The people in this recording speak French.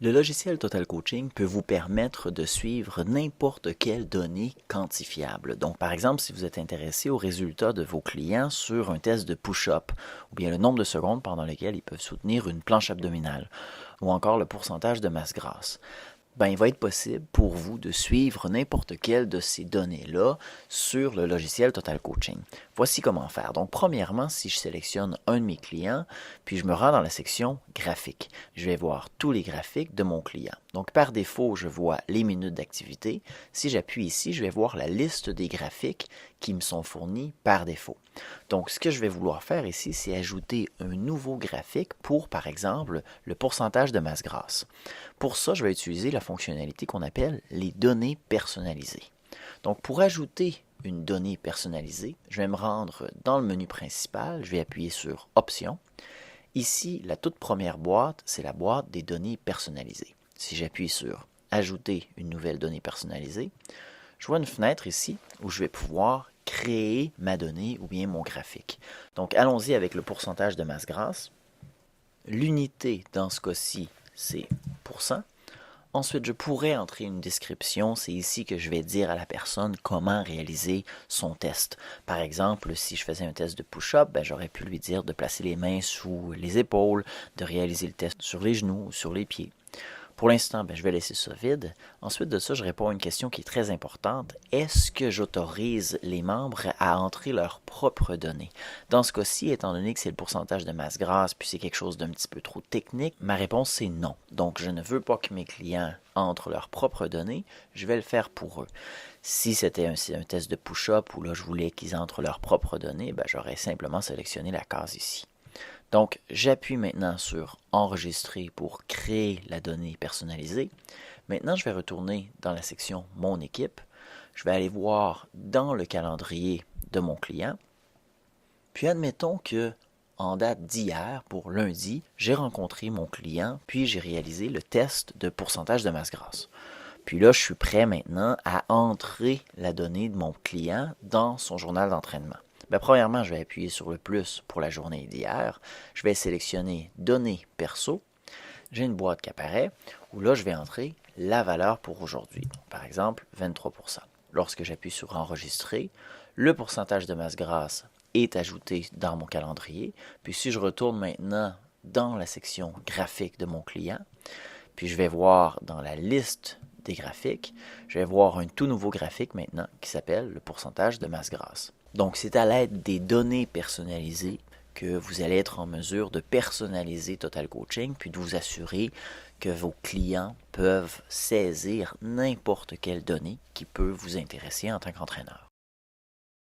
Le logiciel Total Coaching peut vous permettre de suivre n'importe quelle donnée quantifiable. Donc, par exemple, si vous êtes intéressé aux résultats de vos clients sur un test de push-up, ou bien le nombre de secondes pendant lesquelles ils peuvent soutenir une planche abdominale, ou encore le pourcentage de masse grasse, il va être possible pour vous de suivre n'importe quelle de ces données-là sur le logiciel Total Coaching. Voici comment faire. Donc, premièrement, si je sélectionne un de mes clients, puis je me rends dans la section graphique, je vais voir tous les graphiques de mon client. Donc, par défaut, je vois les minutes d'activité. Si j'appuie ici, je vais voir la liste des graphiques qui me sont fournis par défaut. Donc, ce que je vais vouloir faire ici, c'est ajouter un nouveau graphique pour, par exemple, le pourcentage de masse grasse. Pour ça, je vais utiliser la fonctionnalité qu'on appelle les données personnalisées. Donc, pour ajouter une donnée personnalisée, je vais me rendre dans le menu principal, je vais appuyer sur Options. Ici, la toute première boîte, c'est la boîte des données personnalisées. Si j'appuie sur Ajouter une nouvelle donnée personnalisée, je vois une fenêtre ici où je vais pouvoir créer ma donnée ou bien mon graphique. Donc, allons-y avec le pourcentage de masse grasse. L'unité, dans ce cas-ci, c'est %. Ensuite, je pourrais entrer une description. C'est ici que je vais dire à la personne comment réaliser son test. Par exemple, si je faisais un test de push-up, j'aurais pu lui dire de placer les mains sous les épaules, de réaliser le test sur les genoux ou sur les pieds. Pour l'instant, je vais laisser ça vide. Ensuite de ça, je réponds à une question qui est très importante. Est-ce que j'autorise les membres à entrer leurs propres données? Dans ce cas-ci, étant donné que c'est le pourcentage de masse grasse, puis c'est quelque chose d'un petit peu trop technique, ma réponse c'est non. Donc, je ne veux pas que mes clients entrent leurs propres données, je vais le faire pour eux. Si c'était un test de push-up où là, je voulais qu'ils entrent leurs propres données, j'aurais simplement sélectionné la case ici. Donc, j'appuie maintenant sur Enregistrer pour créer la donnée personnalisée. Maintenant, je vais retourner dans la section Mon équipe. Je vais aller voir dans le calendrier de mon client. Puis, admettons que en date d'hier, pour lundi, j'ai rencontré mon client, puis j'ai réalisé le test de pourcentage de masse grasse. Puis là, je suis prêt maintenant à entrer la donnée de mon client dans son journal d'entraînement. Premièrement, je vais appuyer sur le plus pour la journée d'hier. Je vais sélectionner Données perso. J'ai une boîte qui apparaît où là, je vais entrer la valeur pour aujourd'hui. Par exemple, 23%. Lorsque j'appuie sur Enregistrer, le pourcentage de masse grasse est ajouté dans mon calendrier. Puis si je retourne maintenant dans la section graphique de mon client, puis je vais voir dans la liste des graphiques, je vais voir un tout nouveau graphique maintenant qui s'appelle le pourcentage de masse grasse. Donc, c'est à l'aide des données personnalisées que vous allez être en mesure de personnaliser Total Coaching, puis de vous assurer que vos clients peuvent saisir n'importe quelle donnée qui peut vous intéresser en tant qu'entraîneur.